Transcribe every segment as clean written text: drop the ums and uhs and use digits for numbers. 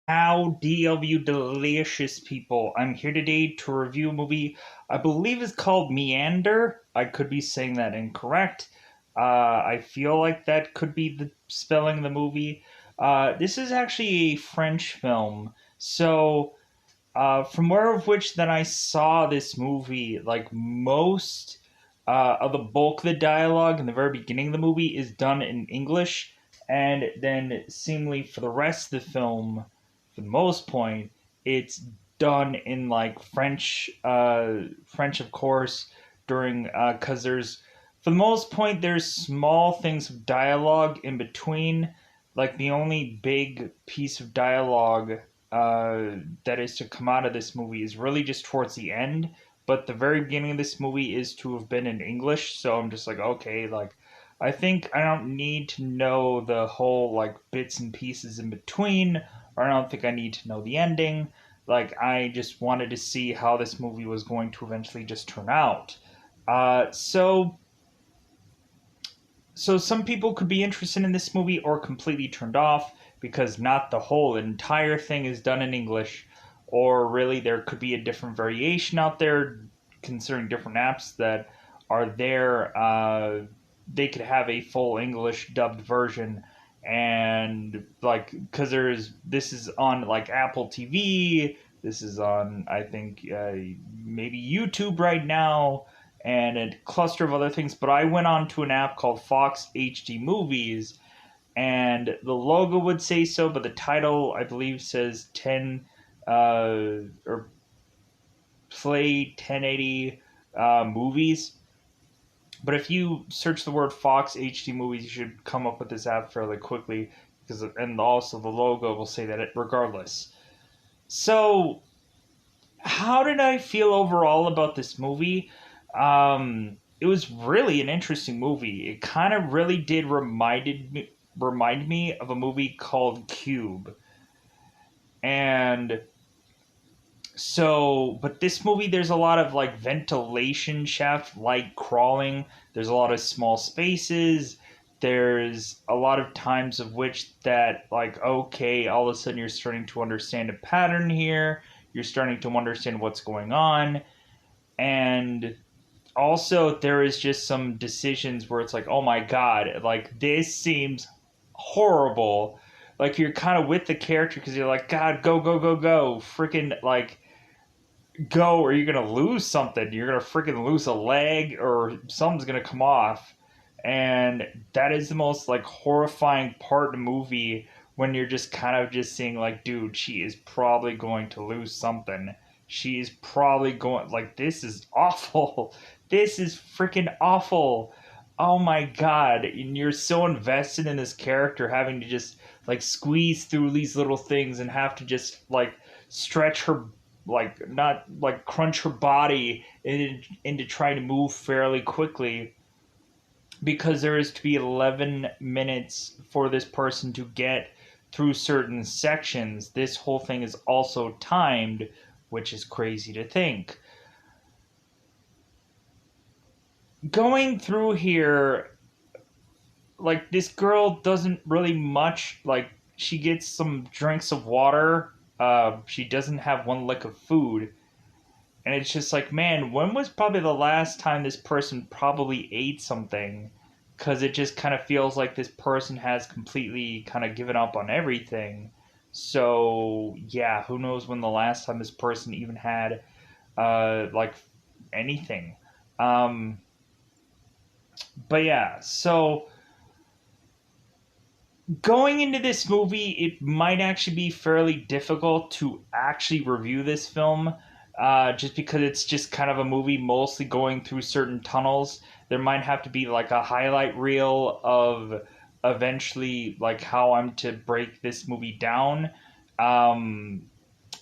Howdy, all you delicious people. I'm here today to review a movie I believe is called Meander. I could be saying that incorrect. I feel like that could be the spelling of the movie. This is actually a French film. From where of which that I saw this movie, like most of the bulk of the dialogue in the very beginning of the movie is done in English, and then seemingly for the rest of the film, for the most point, it's done in like French, French of course, during because there's for the most point there's small things of dialogue in between. Like the only big piece of dialogue that is to come out of this movie is really just towards the end. But the very beginning of this movie is to have been in English, so I'm just like, okay, like I think I don't need to know the whole like bits and pieces in between, or I don't think I need to know the ending. Like I just wanted to see how this movie was going to eventually just turn out. Uh, so so some people could be interested in this movie or completely turned off because not the whole entire thing is done in English, or really there could be a different variation out there concerning different apps that are there. They could have a full English dubbed version, and like because there's this is on like Apple TV. This is on I think maybe YouTube right now and a cluster of other things. But I went on to an app called Fox HD Movies, and the logo would say so, but the title I believe says 10 or play 1080 movies. But if you search the word Fox HD Movies, you should come up with this app fairly quickly because and also the logo will say that it regardless. So, how did I feel overall about this movie? It was really an interesting movie. It kind of really did remind me of a movie called Cube. And but this movie, there's a lot of like ventilation shaft like crawling. There's a lot of small spaces. There's a lot of times of which that, like, okay, all of a sudden you're starting to understand a pattern here. You're starting to understand what's going on. And also there is just some decisions where it's like, oh my god, like this seems horrible. Like you're kind of with the character because you're like, god, go go go go, freaking like go, or you're gonna lose something. You're gonna freaking lose a leg, or something's gonna come off. And that is the most like horrifying part of the movie when you're just kind of just seeing like, dude, she is probably going to lose something. She is probably going like this is awful. This is freaking awful. Oh my god. And you're so invested in this character having to just like squeeze through these little things and have to just like stretch her like not like crunch her body into trying to move fairly quickly because there is to be 11 minutes for this person to get through certain sections. This whole thing is also timed, which is crazy to think. Going through here, like this girl doesn't really much like she gets some drinks of water. She doesn't have one lick of food. And it's just like, man, when was probably the last time this person probably ate something? Because it just kind of feels like this person has completely kind of given up on everything. So, yeah, who knows when the last time this person even had, like, anything. Um, but yeah, so going into this movie, it might actually be fairly difficult to actually review this film, just because it's just kind of a movie mostly going through certain tunnels. There might have to be like a highlight reel of eventually like how I'm to break this movie down. Um,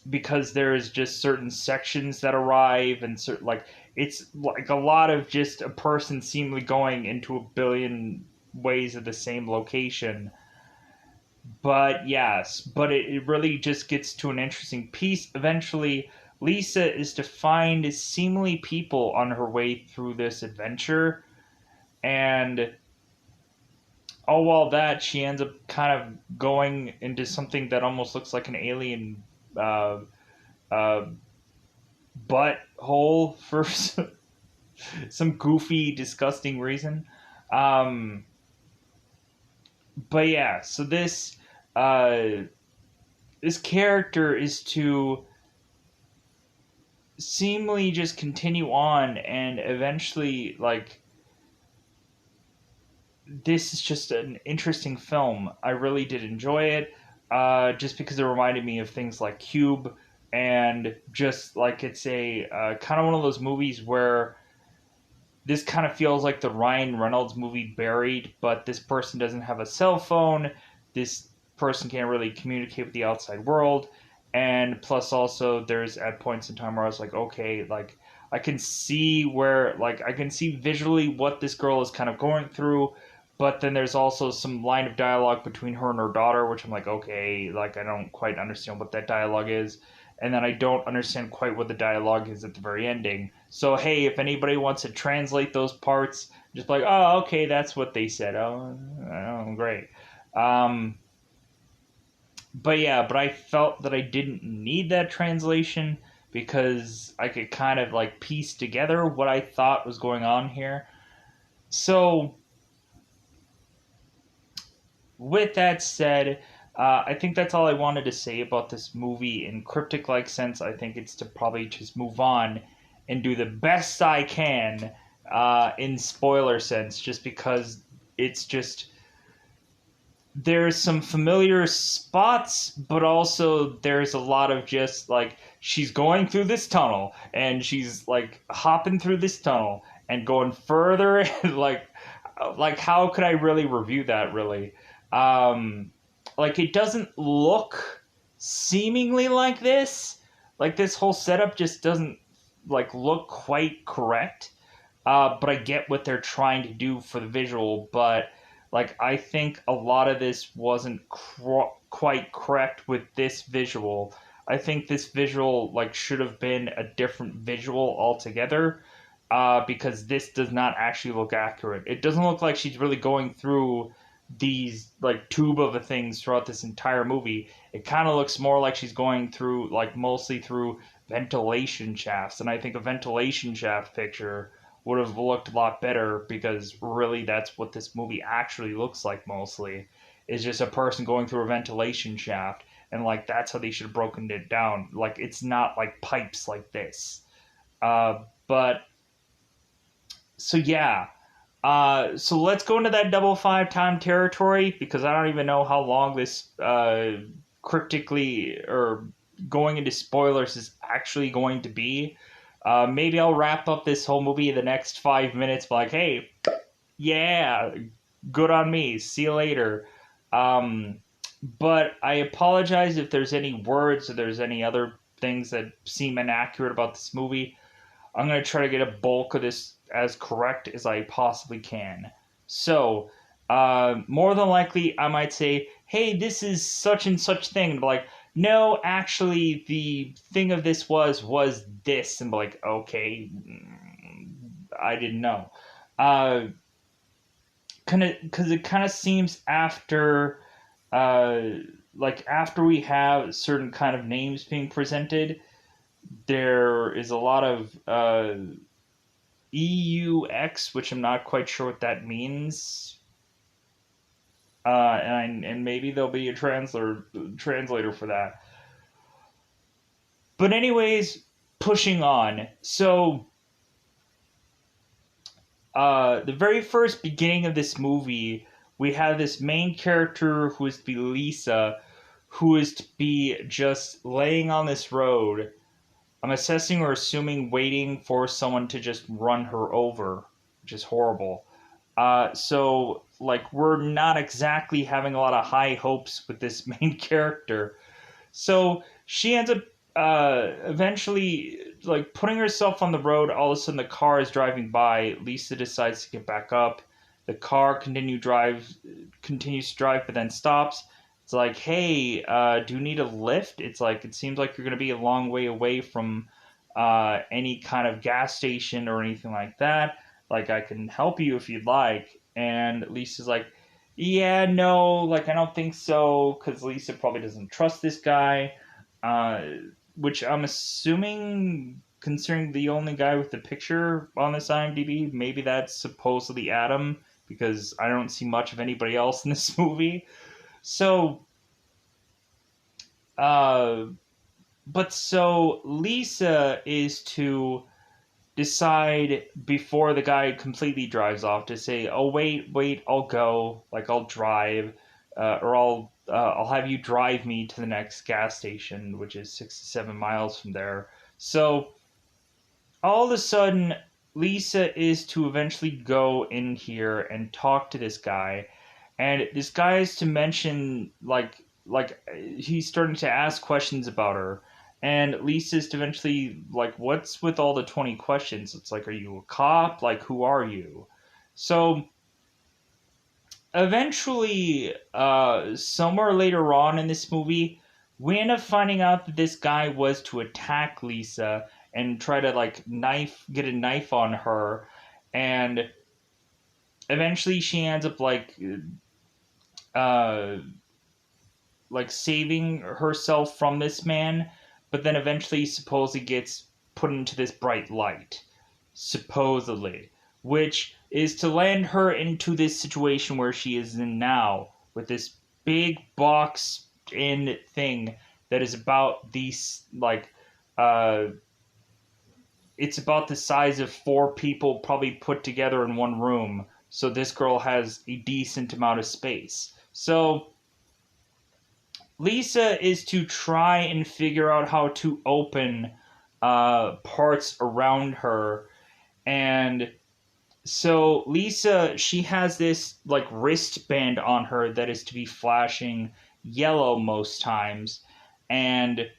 because there's just certain sections that arrive and certain like it's like a lot of just a person seemingly going into a billion ways at the same location. But yes, but it really just gets to an interesting piece. Eventually, Lisa is to find seemingly people on her way through this adventure, and all while that she ends up kind of going into something that almost looks like an alien uh, uh, butt hole for some goofy, disgusting reason. Um, but yeah, so uh, this character is to seemingly just continue on, and eventually, like, this is just an interesting film. I really did enjoy it, just because it reminded me of things like Cube, and just like it's a kind of one of those movies where this kind of feels like the Ryan Reynolds movie Buried, but this person doesn't have a cell phone. This person can't really communicate with the outside world. And plus, also, there's at points in time where I was like, okay, like, I can see where, like, I can see visually what this girl is kind of going through, but then there's also some line of dialogue between her and her daughter, which I'm like, okay, like, I don't quite understand what that dialogue is. And then I don't understand quite what the dialogue is at the very ending. So hey, if anybody wants to translate those parts, just like, oh, okay, that's what they said. Oh, great. Um, but yeah, but I felt that I didn't need that translation because I could kind of like piece together what I thought was going on here. So with that said, I think that's all I wanted to say about this movie in cryptic like sense. I think it's to probably just move on and do the best I can in spoiler sense, just because it's just there's some familiar spots, but also there's a lot of just like she's going through this tunnel and she's like hopping through this tunnel and going further. Like how could I really review that really? Um, like it doesn't look seemingly like this. Like this whole setup just doesn't like look quite correct. But I get what they're trying to do for the visual. But like I think a lot of this wasn't quite correct with this visual. I think this visual like should have been a different visual altogether. Because this does not actually look accurate. It doesn't look like she's really going through these like tube of a things throughout this entire movie. It kind of looks more like she's going through like mostly through ventilation shafts, and I think a ventilation shaft picture would have looked a lot better because really that's what this movie actually looks like mostly is just a person going through a ventilation shaft, and like that's how they should have broken it down. Like it's not like pipes like this. But so yeah, so let's go into that double five time territory because I don't even know how long this cryptically or going into spoilers is actually going to be. Maybe I'll wrap up this whole movie in the next 5 minutes. Like, hey, yeah, good on me. See you later. Um, but I apologize if there's any words or there's any other things that seem inaccurate about this movie. I'm going to try to get a bulk of this as correct as I possibly can. So, more than likely, I might say, hey, this is such and such thing. But like, no, actually, the thing of this was this. And be like, okay, I didn't know. Uh, because it kind of seems after, uh, like, after we have certain kind of names being presented, there is a lot of EUX, which I'm not quite sure what that means. And maybe there'll be a translator for that. But anyways, pushing on. So, the very first beginning of this movie, we have this main character who is to be Lisa, who is to be just laying on this road. I'm assessing or assuming waiting for someone to just run her over, which is horrible. So like we're not exactly having a lot of high hopes with this main character. So she ends up eventually like putting herself on the road. All of a sudden, the car is driving by. Lisa decides to get back up. The car continues to drive, but then stops. It's like, hey, do you need a lift? It's like it seems like you're going to be a long way away from any kind of gas station or anything like that. Like I can help you if you'd like. And Lisa's like, Yeah, no, like I don't think so, because Lisa probably doesn't trust this guy, uh, which I'm assuming, considering the only guy with the picture on this IMDb, maybe that's supposedly Adam, because I don't see much of anybody else in this movie. So, uh, but so Lisa is to decide before the guy completely drives off to say, "Oh wait, I'll go. Like I'll drive, or I'll have you drive me to the next gas station, which is 6 to 7 miles from there." So all of a sudden, Lisa is to eventually go in here and talk to this guy, and this guy is to mention he's starting to ask questions about her, and Lisa's to eventually like, what's with all the 20 questions? It's like, are you a cop? Like, who are you? So eventually, somewhere later on in this movie, we end up finding out that this guy was to attack Lisa and try to like get a knife on her, and eventually she ends up uh saving herself from this man, but then eventually supposedly gets put into this bright light, supposedly, which is to land her into this situation where she is in now with this big box in thing that is about these uh it's about the size of four people probably put together in one room, so this girl has a decent amount of space. So Lisa is to try and figure out how to open parts around her. And so Lisa, she has this like wristband on her that is to be flashing yellow most times. And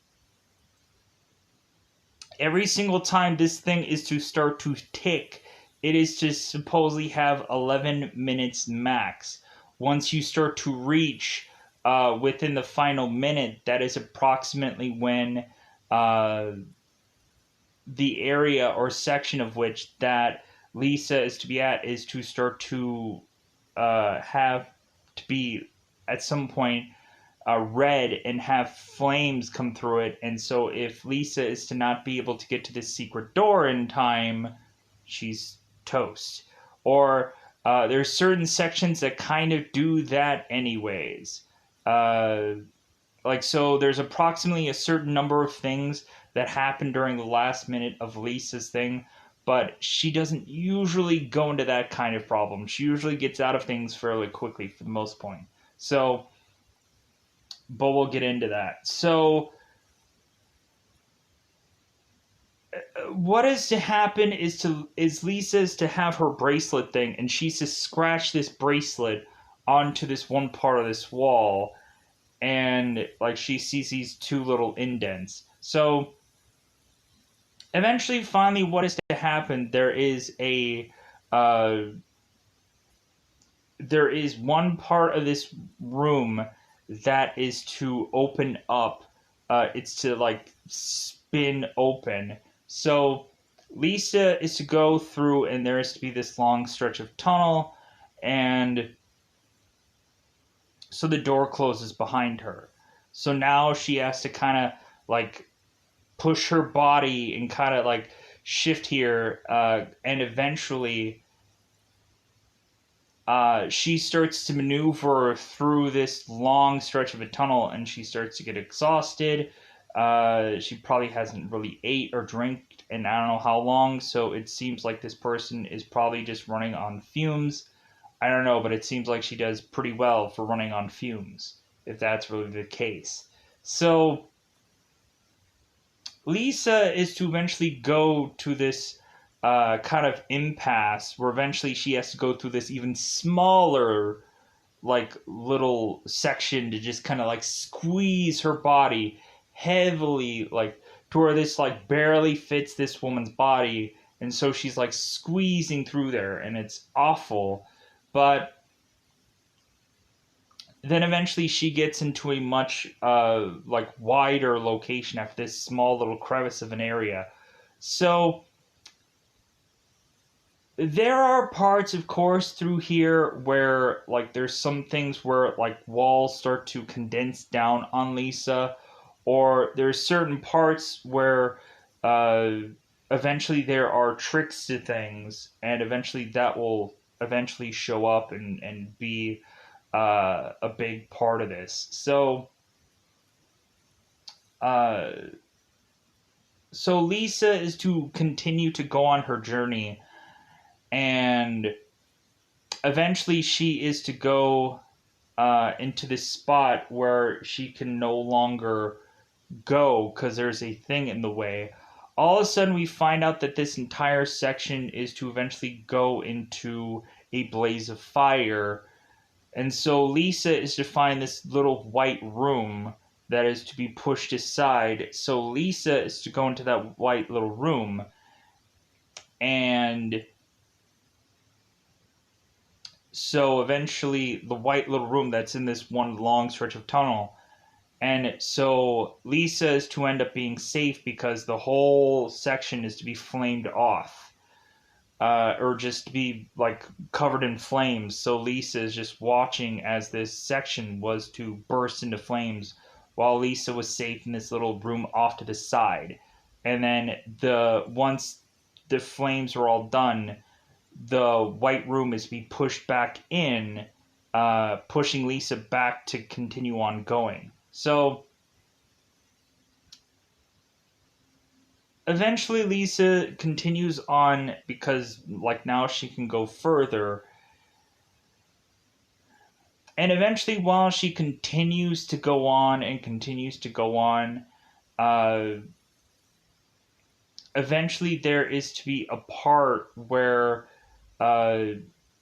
every single time this thing is to start to tick, it is to supposedly have 11 minutes max. Once you start to reach within the final minute, that is approximately when uh, the area or section of which that Lisa is to be at is to start to have to be at some point red and have flames come through it. And so, if Lisa is to not be able to get to this secret door in time, she's toast. Or there's certain sections that kind of do that, anyways. Uh, so there's approximately a certain number of things that happen during the last minute of Lisa's thing, but she doesn't usually go into that kind of problem. She usually gets out of things fairly quickly for the most point. So, but we'll get into that. So, what is to happen is Lisa's to have her bracelet thing, and she's to scratch this bracelet onto this one part of this wall, and like she sees these two little indents. So eventually, finally, what is to happen? Uh, there is one part of this room that is to open up. It's to like spin open. So Lisa is to go through, and there is to be this long stretch of tunnel, and so the door closes behind her. So now she has to kind of like push her body and kind of like shift here, and eventually she starts to maneuver through this long stretch of a tunnel, and she starts to get exhausted. She probably hasn't really ate or drank in I don't know how long, so it seems like this person is probably just running on fumes. I don't know, but it seems like she does pretty well for running on fumes, if that's really the case. So Lisa is to eventually go to this kind of impasse where eventually she has to go through this even smaller, like, little section to just kind of like squeeze her body heavily, like, to where this, like, barely fits this woman's body. And so she's, like, squeezing through there, and it's awful. But then eventually she gets into a much like wider location after this small little crevice of an area. So There are parts, of course, through here where, like, there's some things where, like, walls start to condense down on Lisa, or there's certain parts where uh, eventually there are tricks to things, and eventually that will eventually show up and be a big part of this. Uh, so Lisa is to continue to go on her journey, and eventually she is to go into this spot where she can no longer go because there's a thing in the way. All of a sudden, we find out that this entire section is to eventually go into a blaze of fire. And so Lisa is to find this little white room that is to be pushed aside. So Lisa is to go into that white little room. And so eventually, the white little room that's in this one long stretch of tunnel. And so Lisa is to end up being safe because the whole section is to be flamed off. Or just to be like covered in flames. So Lisa is just watching as this section was to burst into flames while Lisa was safe in this little room off to the side. And then once the flames are all done, the white room is to be pushed back in, pushing Lisa back to continue on going. So eventually Lisa continues on because like now she can go further. And eventually while she continues to go on and continues to go on, uh, eventually there is to be a part where uh,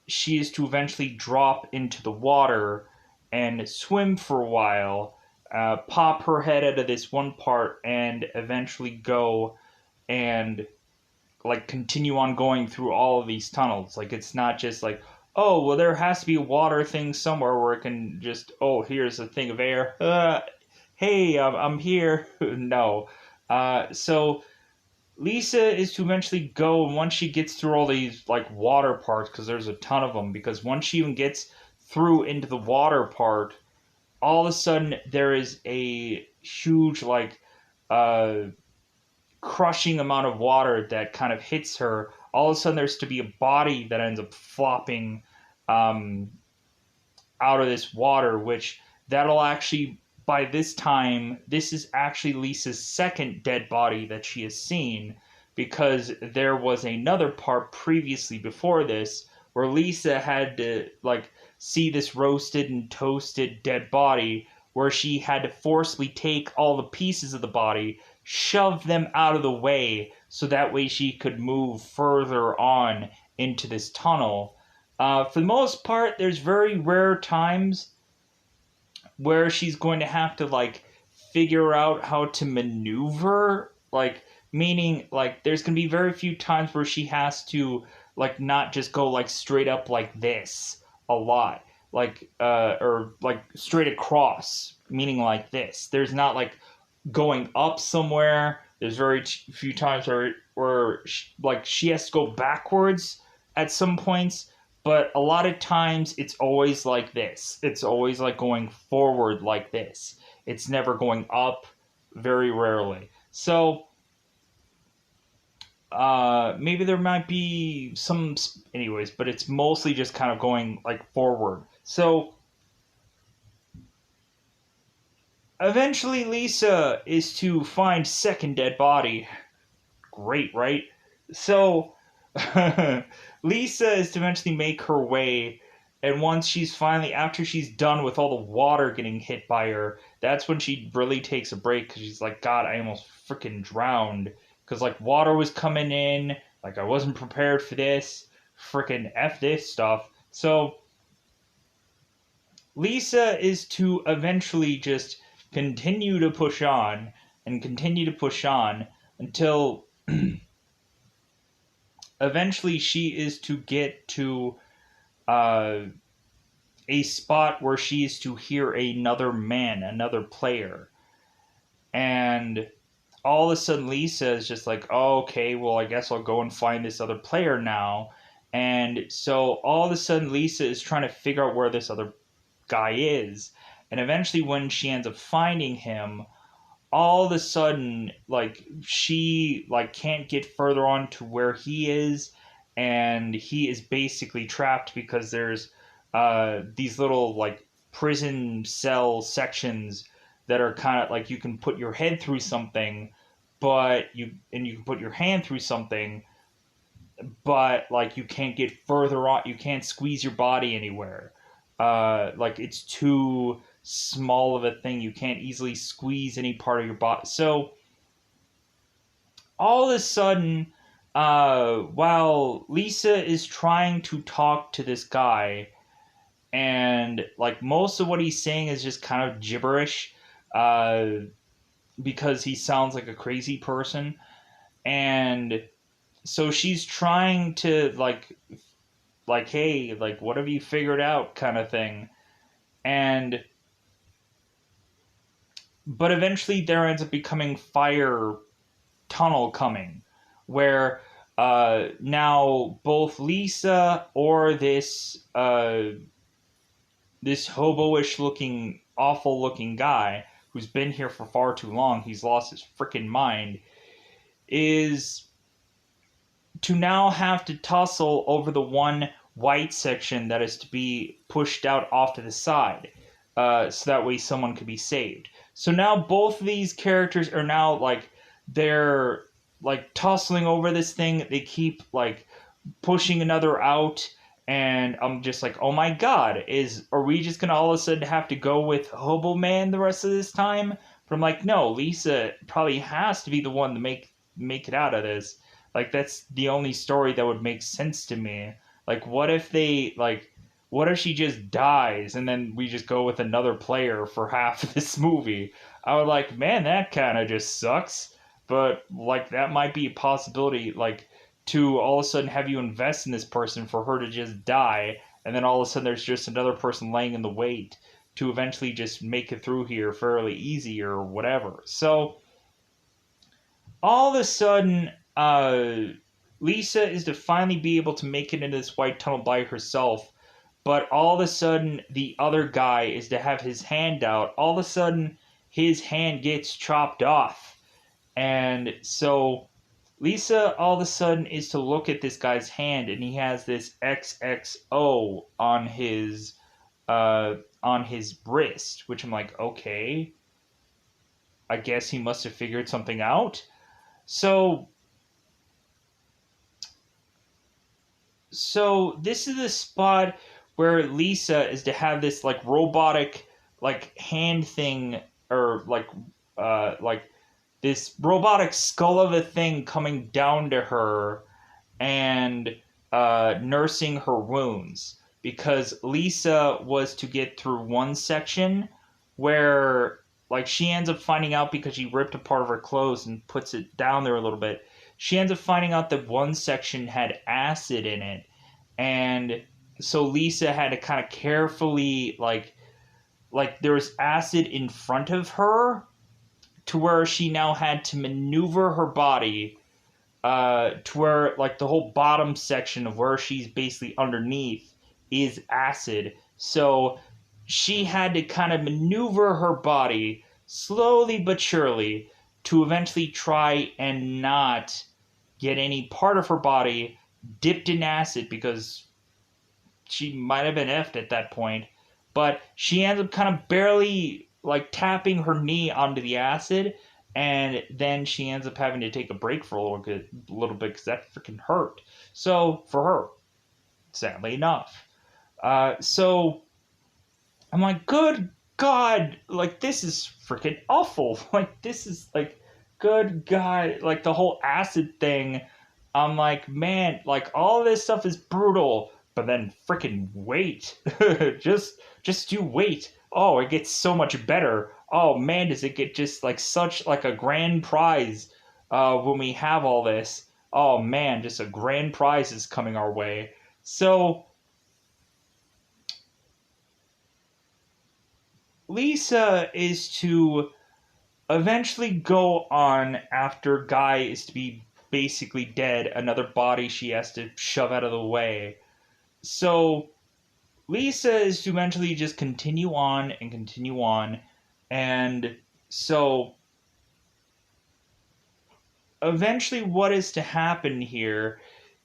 she is to eventually drop into the water and swim for a while, pop her head out of this one part, and eventually go and like continue on going through all of these tunnels. Like it's not just like, oh well, there has to be a water thing somewhere where it can just, oh, here's a thing of air. Hey, I'm here. No. So Lisa is to eventually go, and once she gets through all these like water parts, because there's a ton of them, because once she even gets through into the water part, all of a sudden there is a huge like uh crushing amount of water that kind of hits her. All of a sudden there's to be a body that ends up flopping um out of this water, which that'll actually, by this time, this is actually Lisa's second dead body that she has seen, because there was another part previously before this where Lisa had to like see this roasted and toasted dead body where she had to forcibly take all the pieces of the body, shove them out of the way so that way she could move further on into this tunnel. For the most part, there's very rare times where she's going to have to like figure out how to maneuver, like meaning like there's going to be very few times where she has to like not just go like straight up like this a lot, like or like straight across, meaning like this. There's not like going up somewhere. There's very few times where like she has to go backwards at some points, but a lot of times it's always like this. It's always like going forward like this. It's never going up, very rarely. So maybe there might be some anyways, but it's mostly just kind of going like forward. So eventually Lisa is to find second dead body. Great, right? So Lisa is to eventually make her way, and once she's finally, after she's done with all the water getting hit by her, that's when she really takes a break because she's like, God, I almost freaking drowned because like water was coming in, like I wasn't prepared for this, freaking F this stuff. So Lisa is to eventually just continue to push on and continue to push on until eventually she is to get to uh, a spot where she is to hear another man, another player. And all of a sudden Lisa is just like, oh, okay, well, I guess I'll go and find this other player now. And so all of a sudden, Lisa is trying to figure out where this other guy is. And eventually, when she ends up finding him, all of a sudden, like, she like can't get further on to where he is, and he is basically trapped because there's these little like prison cell sections that are kind of like you can put your head through something, but you can put your hand through something, but like you can't get further on. You can't squeeze your body anywhere. Like it's too small of a thing. You can't easily squeeze any part of your body. So all of a sudden, while Lisa is trying to talk to this guy, and like most of what he's saying is just kind of gibberish, uh, because he sounds like a crazy person, and so she's trying to like hey, like what have you figured out kind of thing. And but eventually there ends up becoming fire tunnel coming, where now both Lisa or this hobo-ish looking awful looking guy who's been here for far too long, he's lost his freaking mind, is to now have to tussle over the one white section that is to be pushed out off to the side, so that way someone could be saved. So now both of these characters are now like they're like tussling over this thing. They keep like pushing another out, and I'm just like, oh my god, are we just gonna all of a sudden have to go with Hobo Man the rest of this time? But I'm like, no, Lisa probably has to be the one to make it out of this. Like that's the only story that would make sense to me. Like what if she just dies and then we just go with another player for half of this movie? I would like, man, that kind of just sucks. But like that might be a possibility, like to all of a sudden have you invest in this person for her to just die, and then all of a sudden there's just another person laying in the wait to eventually just make it through here fairly easy or whatever. So all of a sudden, Lisa is to finally be able to make it into this white tunnel by herself, but all of a sudden the other guy is to have his hand out. All of a sudden his hand gets chopped off, and so Lisa all of a sudden is to look at this guy's hand, and he has this XXO on his wrist, which I'm like, okay, I guess he must have figured something out. So this is the spot where Lisa is to have this like robotic like hand thing, or like this robotic skull of a thing coming down to her and nursing her wounds, because Lisa was to get through one section where like she ends up finding out, because she ripped a part of her clothes and puts it down there a little bit, she ends up finding out that one section had acid in it, and so Lisa had to kind of carefully like there was acid in front of her, to where she now had to maneuver her body to where like the whole bottom section of where she's basically underneath is acid. So she had to kind of maneuver her body slowly but surely to eventually try and not get any part of her body dipped in acid, because she might have been effed at that point. But she ends up kind of barely like tapping her knee onto the acid, and then she ends up having to take a break for a little bit because that freaking hurt. So for her, sadly enough. So I'm like, good God, like this is freaking awful. Like this is like, good God, like the whole acid thing. I'm like, man, like all this stuff is brutal, but then freaking wait, just you wait. Oh, it gets so much better. Oh man, does it get just like such like a grand prize when we have all this? Oh man, just a grand prize is coming our way. So Lisa is to eventually go on after Guy is to be basically dead, another body she has to shove out of the way. So Lisa is to eventually just continue on and continue on. And so eventually what is to happen here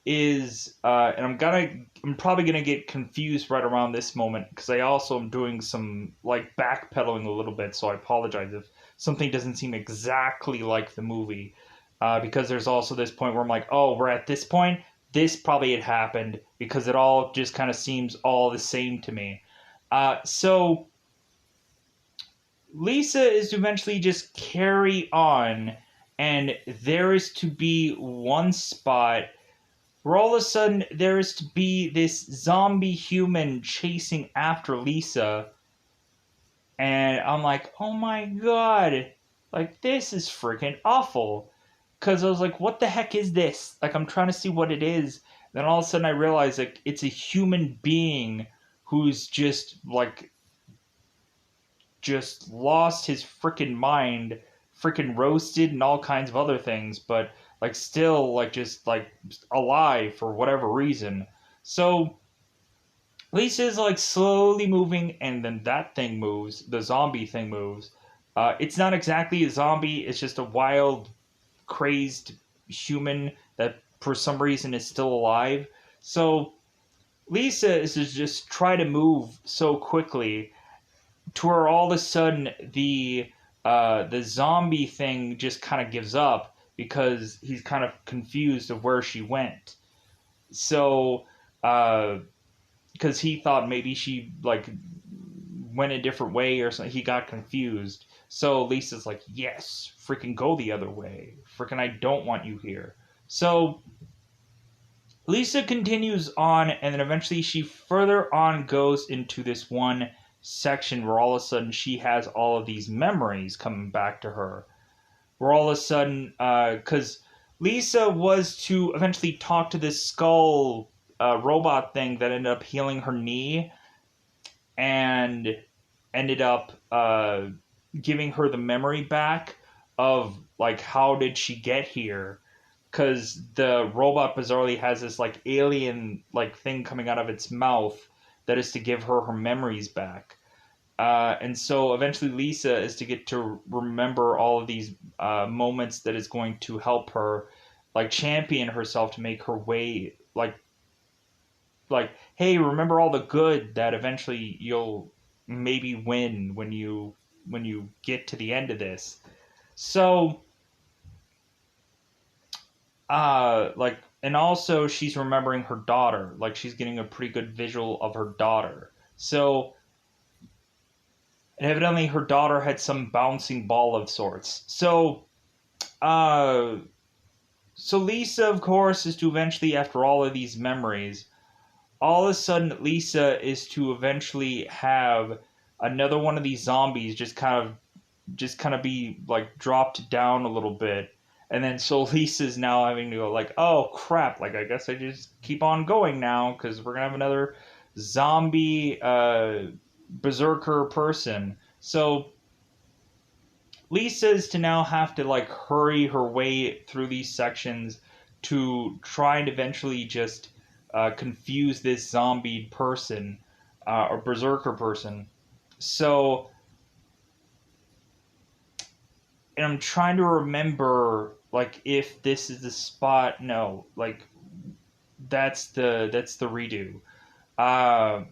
is and I'm probably gonna get confused right around this moment because I also am doing some like backpedaling a little bit, so I apologize if something doesn't seem exactly like the movie, because there's also this point where I'm like, oh, we're at this point, this probably had happened, because it all just kind of seems all the same to me. So Lisa is to eventually just carry on, and there is to be one spot where all of a sudden there is to be this zombie human chasing after Lisa, and I'm like, oh my god, like this is freaking awful. Because I was like, what the heck is this? Like, I'm trying to see what it is. Then all of a sudden I realize like it's a human being who's just lost his freaking mind, freaking roasted and all kinds of other things, but like still like just like alive for whatever reason. So Lisa's like slowly moving, and then that thing moves. The zombie thing moves. It's not exactly a zombie. It's just a wild, crazed human that for some reason is still alive. So Lisa is to just try to move so quickly to where all of a sudden the zombie thing just kind of gives up because he's kind of confused of where she went. So because he thought maybe she like went a different way or something, he got confused. So Lisa's like, yes, freaking go the other way. Freaking I don't want you here. So Lisa continues on, and then eventually she further on goes into this one section where all of a sudden she has all of these memories coming back to her. Where all of a sudden, because Lisa was to eventually talk to this skull robot thing that ended up healing her knee and ended up giving her the memory back of like how did she get here, because the robot bizarrely has this like alien like thing coming out of its mouth that is to give her her memories back. And so eventually Lisa is to get to remember all of these moments that is going to help her like champion herself to make her way like hey, remember all the good that eventually you'll maybe win when you get to the end of this. So like, and also she's remembering her daughter, like she's getting a pretty good visual of her daughter. So and evidently her daughter had some bouncing ball of sorts. So uh so Lisa of course is to eventually, after all of these memories, all of a sudden Lisa is to eventually have another one of these zombies just kind of be like dropped down a little bit. And then so Lisa's now having to go like, oh crap, like I guess I just keep on going now because we're gonna have another zombie berserker person. So Lisa's to now have to like hurry her way through these sections to try and eventually just confuse this zombie person or berserker person. So, and I'm trying to remember like if this is the spot. No, like that's the redo. Uh,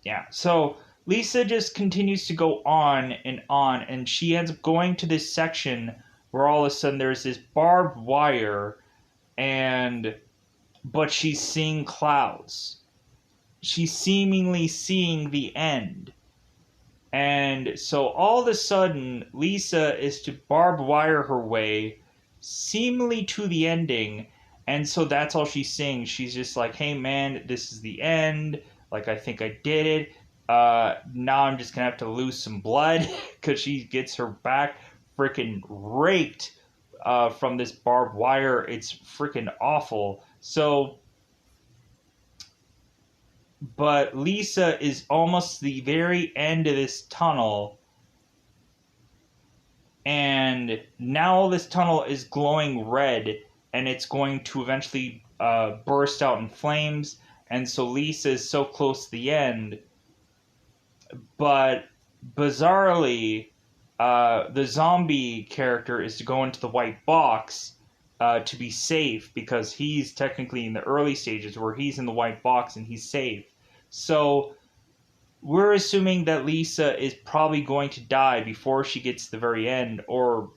yeah. So Lisa just continues to go on, and she ends up going to this section where all of a sudden there's this barbed wire, and but she's seeing clouds. She's seemingly seeing the end. And so all of a sudden, Lisa is to barbed wire her way, seemingly to the ending. And so that's all she's saying. She's just like, hey man, this is the end. Like, I think I did it. Now I'm just going to have to lose some blood because she gets her back freaking raked from this barbed wire. It's freaking awful. So but Lisa is almost the very end of this tunnel, and now this tunnel is glowing red, and it's going to eventually burst out in flames. And so Lisa is so close to the end, but bizarrely, the zombie character is to go into the white box to be safe, because he's technically in the early stages where he's in the white box and he's safe. So we're assuming that Lisa is probably going to die before she gets to the very end, or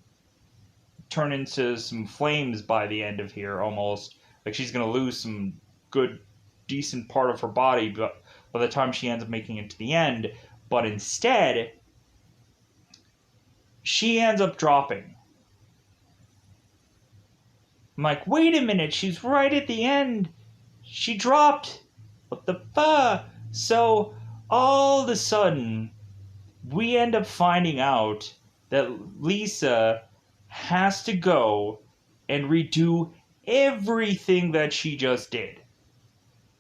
turn into some flames by the end of here almost. Like she's going to lose some good, decent part of her body but by the time she ends up making it to the end. But instead, she ends up dropping. I'm like, wait a minute, she's right at the end. She dropped. What the fuck? So, all of a sudden, we end up finding out that Lisa has to go and redo everything that she just did.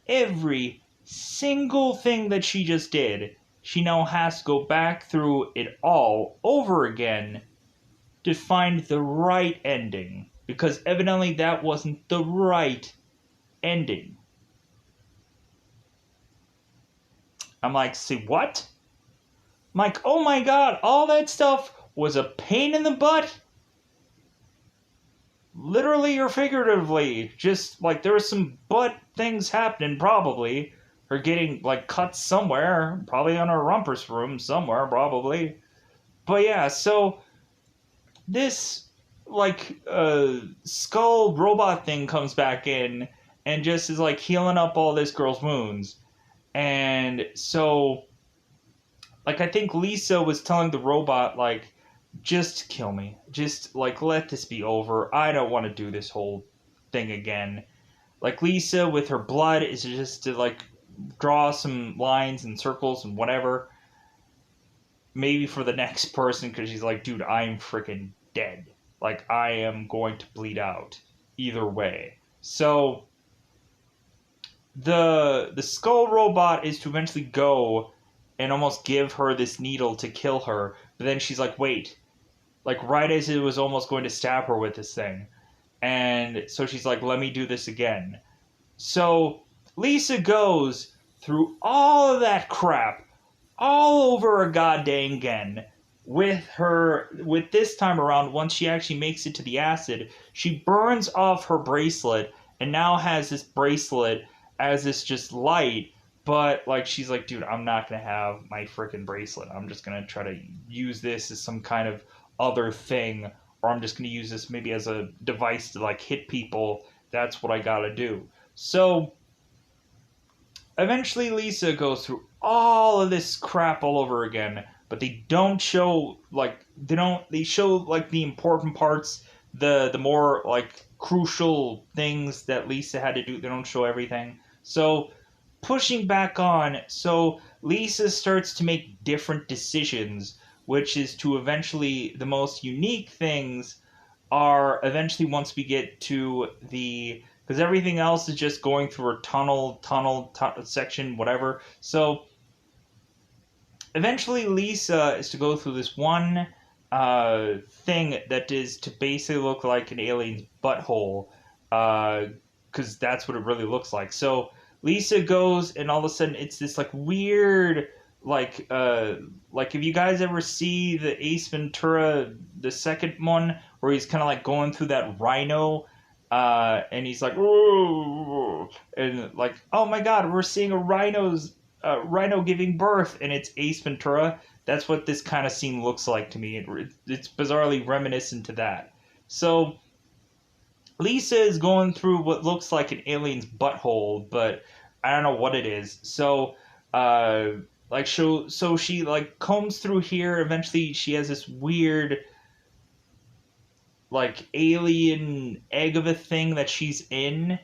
Every single thing that she just did, she now has to go back through it all over again to find the right ending. Because evidently that wasn't the right ending. I'm like, see what? I'm like, oh my god, all that stuff was a pain in the butt? Literally or figuratively. Just, like, there were some butt things happening, probably. Her getting, like, cut somewhere. Probably on her rumpus room somewhere, probably. But yeah, so this, like, skull robot thing comes back in and just is, like, healing up all this girl's wounds. And so, like, I think Lisa was telling the robot, like, just kill me. Just, like, let this be over. I don't want to do this whole thing again. Like, Lisa, with her blood, is just to, like, draw some lines and circles and whatever. Maybe for the next person, because she's like, dude, I'm freaking dead. Like, I am going to bleed out. Either way. So, the skull robot is to eventually go and almost give her this needle to kill her. But then she's like, wait. Like, right as it was almost going to stab her with this thing. And so she's like, let me do this again. So Lisa goes through all of that crap all over a goddamn again. With this time around, once she actually makes it to the acid, she burns off her bracelet and now has this bracelet as this just light. But, like, she's like, dude, I'm not going to have my freaking bracelet. I'm just going to try to use this as some kind of other thing. Or I'm just going to use this maybe as a device to, like, hit people. That's what I got to do. So, eventually Lisa goes through all of this crap all over again. But they don't show, like, they show, like, the important parts. The more, like, crucial things that Lisa had to do. They don't show everything. So, pushing back on, so Lisa starts to make different decisions, which is to eventually, the most unique things are eventually once we get to the, because everything else is just going through a tunnel section, whatever. So eventually Lisa is to go through this one thing that is to basically look like an alien's butthole, because that's what it really looks like. So Lisa goes, and all of a sudden it's this, like, weird, like if you guys ever see the Ace Ventura, the second one, where he's kind of, like, going through that rhino, and he's like, ooh, and, like, oh my god, we're seeing a rhino giving birth, and it's Ace Ventura. That's what this kind of scene looks like to me. It's bizarrely reminiscent to that. So Lisa is going through what looks like an alien's butthole, but I don't know what it is. So, so she, like, combs through here. Eventually, she has this weird, like, alien egg of a thing that she's in.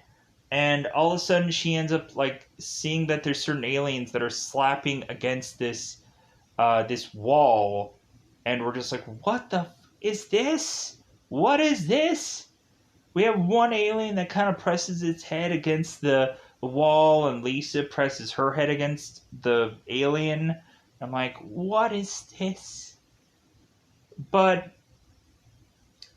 And all of a sudden, she ends up, like, seeing that there's certain aliens that are slapping against this wall. And we're just like, what the is this? What is this? We have one alien that kind of presses its head against the wall, and Lisa presses her head against the alien. I'm like, what is this? But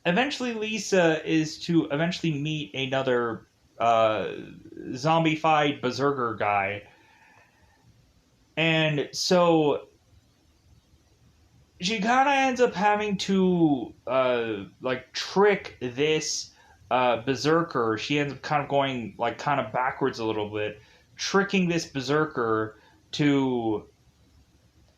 eventually Lisa is to eventually meet another zombified berserker guy, and so she kind of ends up having to like trick this berserker. She ends up kind of going like kind of backwards a little bit, tricking this berserker to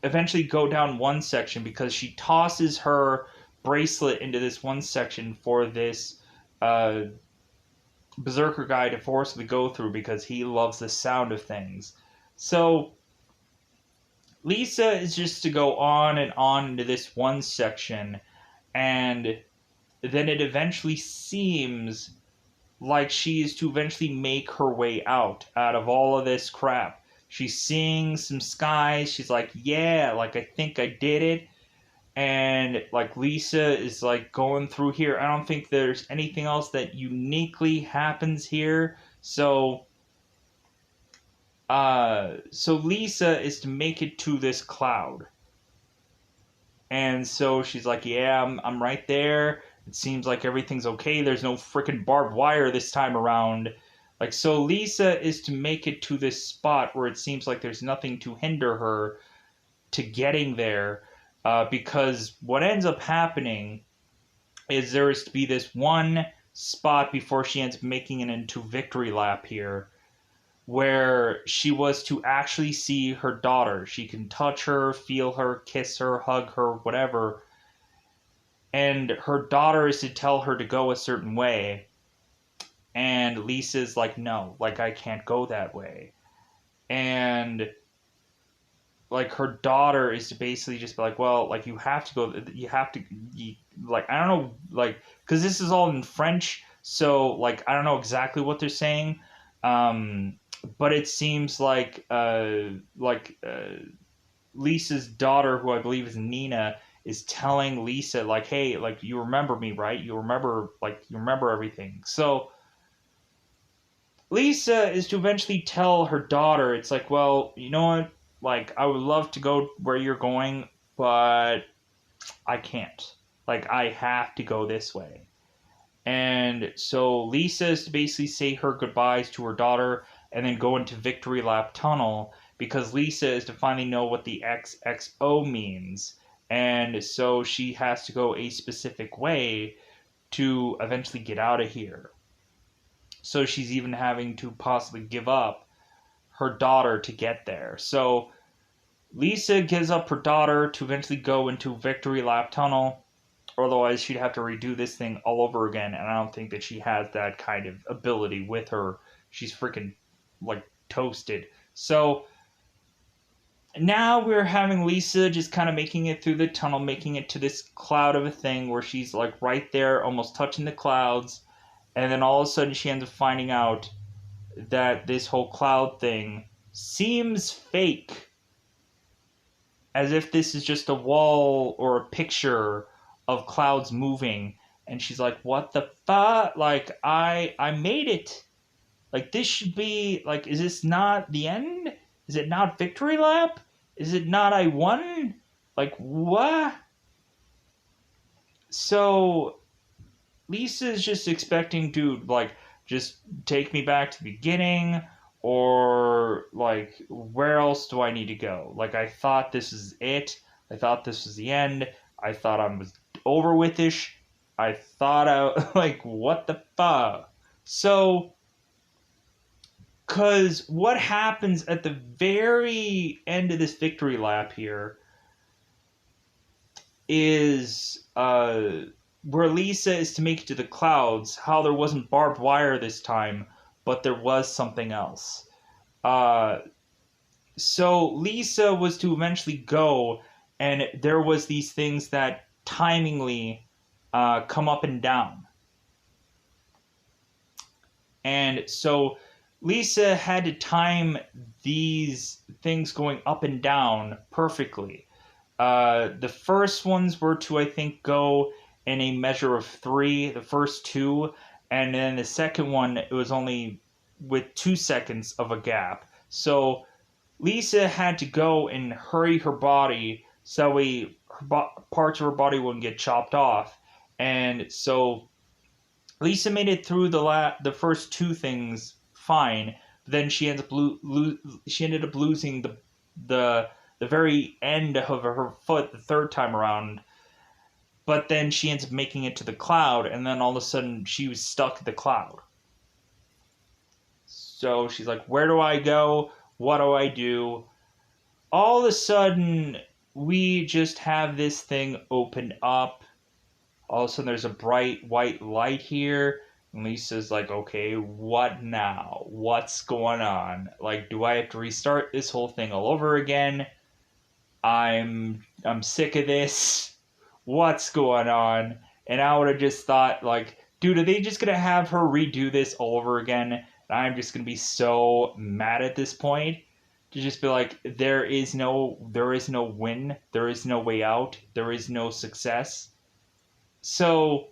eventually go down one section because she tosses her bracelet into this one section for this uh, berserker guy to forcibly go through because he loves the sound of things. So Lisa is just to go on and on into this one section, and then it eventually seems like she is to eventually make her way out of all of this crap. She's seeing some skies. She's like, yeah, like I think I did it. And like Lisa is like going through here. I don't think there's anything else that uniquely happens here. So Lisa is to make it to this cloud. And so she's like, yeah, I'm right there. It seems like everything's okay. There's no freaking barbed wire this time around. Like, so Lisa is to make it to this spot where it seems like there's nothing to hinder her to getting there. Because what ends up happening is there is to be this one spot before she ends up making it into victory lap here where she was to actually see her daughter. She can touch her, feel her, kiss her, hug her, whatever. And her daughter is to tell her to go a certain way. And Lisa's like, no, like, I can't go that way. And, like, her daughter is to basically just be like, well, like, you have to go, like, I don't know, like, because this is all in French, so, like, I don't know exactly what they're saying. But it seems like Lisa's daughter, who I believe is Nina, is telling Lisa like, "Hey, like you remember me, right? You remember everything." So Lisa is to eventually tell her daughter, "It's like, well, you know what? Like, I would love to go where you're going, but I can't. Like, I have to go this way." And so Lisa is to basically say her goodbyes to her daughter and then go into Victory Lap Tunnel because Lisa is to finally know what the XXO means. And so she has to go a specific way to eventually get out of here. So she's even having to possibly give up her daughter to get there. So Lisa gives up her daughter to eventually go into Victory Lap Tunnel. Otherwise, she'd have to redo this thing all over again, and I don't think that she has that kind of ability with her. She's freaking, like, toasted. So, now we're having Lisa just kind of making it through the tunnel, making it to this cloud of a thing where she's, like, right there, almost touching the clouds, and then all of a sudden she ends up finding out that this whole cloud thing seems fake. As if this is just a wall or a picture of clouds moving, and she's like, what the fuck? Like, I made it. Like, this should be, like, is this not the end? Is it not victory lap? Is it not I won? Like, what? So Lisa's just expecting, dude, like, just take me back to the beginning, or like, where else do I need to go? Like, I thought this is it. I thought this was the end. I thought I was over with ish. I thought I like, what the fuck? So, cause what happens at the very end of this victory lap here is where Lisa is to make it to the clouds. How there wasn't barbed wire this time, but there was something else. So Lisa was to eventually go, and there was these things that timingly come up and down. And so Lisa had to time these things going up and down perfectly. The first ones were to, I think, go in a measure of 3, the first 2, and then the second one, it was only with 2 seconds of a gap. So Lisa had to go and hurry her body so parts of her body wouldn't get chopped off. And so Lisa made it through the first two things fine. But then she ended up losing the the very end of her foot the third time around. But then she ends up making it to the cloud, and then all of a sudden she was stuck at the cloud. So she's like, "Where do I go? What do I do?" All of a sudden, we just have this thing open up. All of a sudden, there's a bright white light here. And Lisa's like, okay, what now? What's going on? Like, do I have to restart this whole thing all over again? I'm sick of this. What's going on? And I would have just thought, like, dude, are they just gonna have her redo this all over again? And I'm just gonna be so mad at this point to just be like, there is no win, there is no way out, there is no success. So,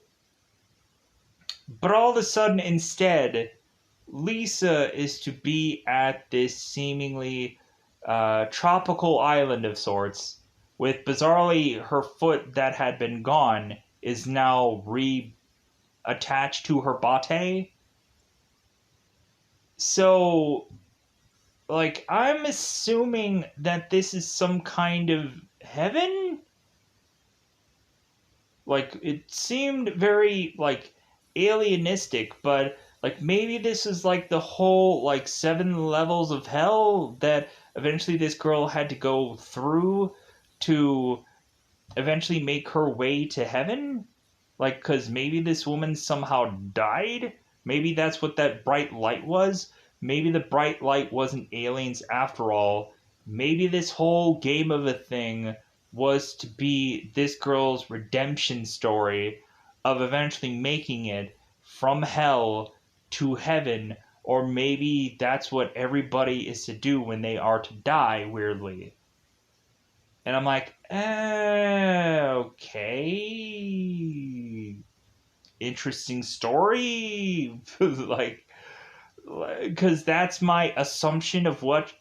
but all of a sudden, instead, Lisa is to be at this seemingly tropical island of sorts, with bizarrely her foot that had been gone is now reattached to her bate. So, like, I'm assuming that this is some kind of heaven? Like, it seemed very, like, alienistic, but, like, maybe this is, like, the whole, like, 7 levels of hell that eventually this girl had to go through to eventually make her way to heaven? Like, because maybe this woman somehow died? Maybe that's what that bright light was? Maybe the bright light wasn't aliens after all. Maybe this whole game of a thing was to be this girl's redemption story of eventually making it from hell to heaven, or maybe that's what everybody is to do when they are to die, weirdly. And I'm like, okay, interesting story. Like, because that's my assumption of what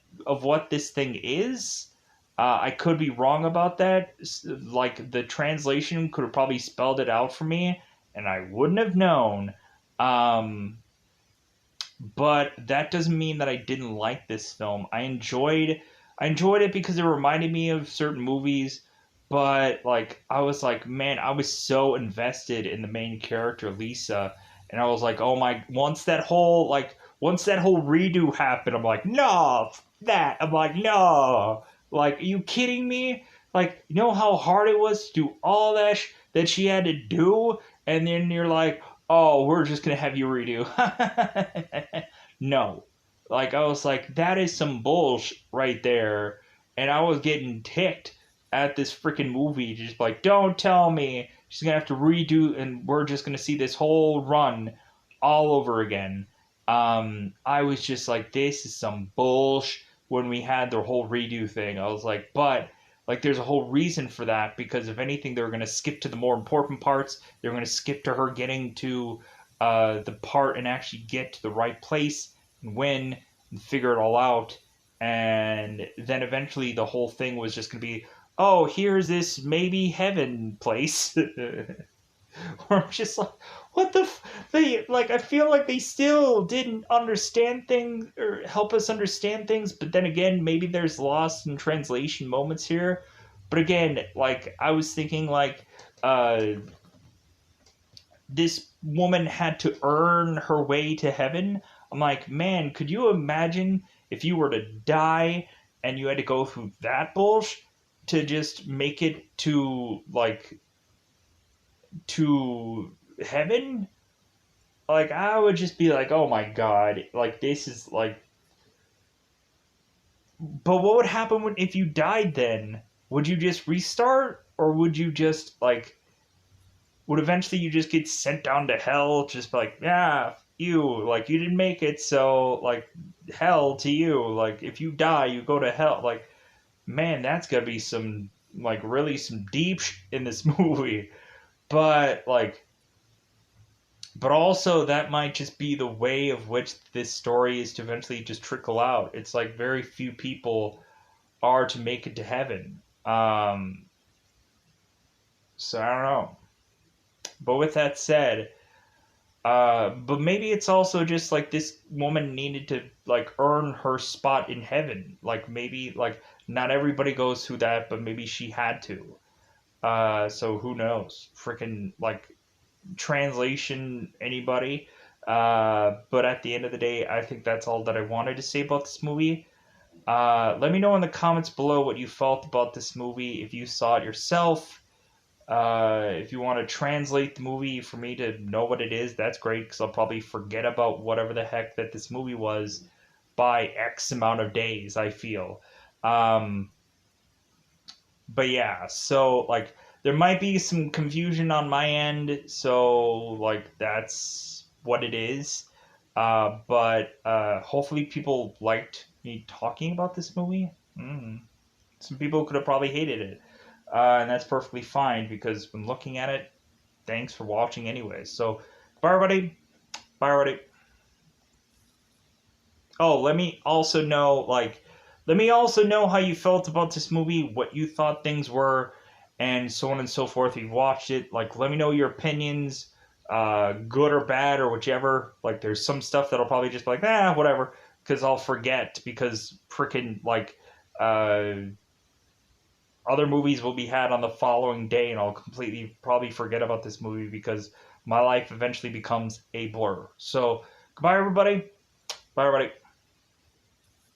this thing is. I could be wrong about that. Like, the translation could have probably spelled it out for me, and I wouldn't have known. Um, but that doesn't mean that I didn't like this film. I enjoyed it because it reminded me of certain movies, but like I was like, man, I was so invested in the main character Lisa, and I was like, oh my, once that whole redo happened, I'm like, no, that. I'm like, no. Like, are you kidding me? Like, you know how hard it was to do all that that she had to do, and then you're like, oh, we're just gonna have you redo. No. Like, I was like, that is some bullshit right there. And I was getting ticked at this freaking movie. Just like, don't tell me she's gonna have to redo, and we're just gonna see this whole run all over again. I was just like, this is some bullshit when we had the whole redo thing. I was like, but like, there's a whole reason for that, because if anything, they were going to skip to the more important parts. They were going to skip to her getting to the part and actually get to the right place and win and figure it all out. And then eventually the whole thing was just going to be, oh, here's this maybe heaven place. Or I'm just like, what the? They like. I feel like they still didn't understand things or help us understand things. But then again, maybe there's lost in translation moments here. But again, like I was thinking, like uh, this woman had to earn her way to heaven. I'm like, man, could you imagine if you were to die and you had to go through that bullshit to just make it to heaven? Like, I would just be like, oh my god, like this is like. But what would happen if you died then? Would you just restart, or would you just like? Would eventually you just get sent down to hell? Just be like, yeah, you like you didn't make it, so like hell to you. Like if you die, you go to hell. Like, man, that's gotta be some like really some deep in this movie. But like, but also that might just be the way of which this story is to eventually just trickle out. It's like very few people are to make it to heaven. So I don't know. But with that said, but maybe it's also just like this woman needed to like earn her spot in heaven. Like maybe like not everybody goes through that, but maybe she had to. So who knows? Freaking like translation anybody. But at the end of the day, I think that's all that I wanted to say about this movie. Let me know in the comments below what you felt about this movie. If you saw it yourself, if you want to translate the movie for me to know what it is, that's great because I'll probably forget about whatever the heck that this movie was by X amount of days, I feel. Um, but yeah, so like there might be some confusion on my end, so like that's what it is. But hopefully people liked me talking about this movie. Some people could have probably hated it, and that's perfectly fine because when looking at it, thanks for watching anyway. So, bye everybody. Bye everybody. Oh, let me also know how you felt about this movie, what you thought things were, and so on and so forth. If you watched it, like, let me know your opinions, good or bad or whichever. Like, there's some stuff that'll probably just be like, whatever, because I'll forget because freaking like, other movies will be had on the following day, and I'll completely probably forget about this movie because my life eventually becomes a blur. So, goodbye, everybody. Bye, everybody.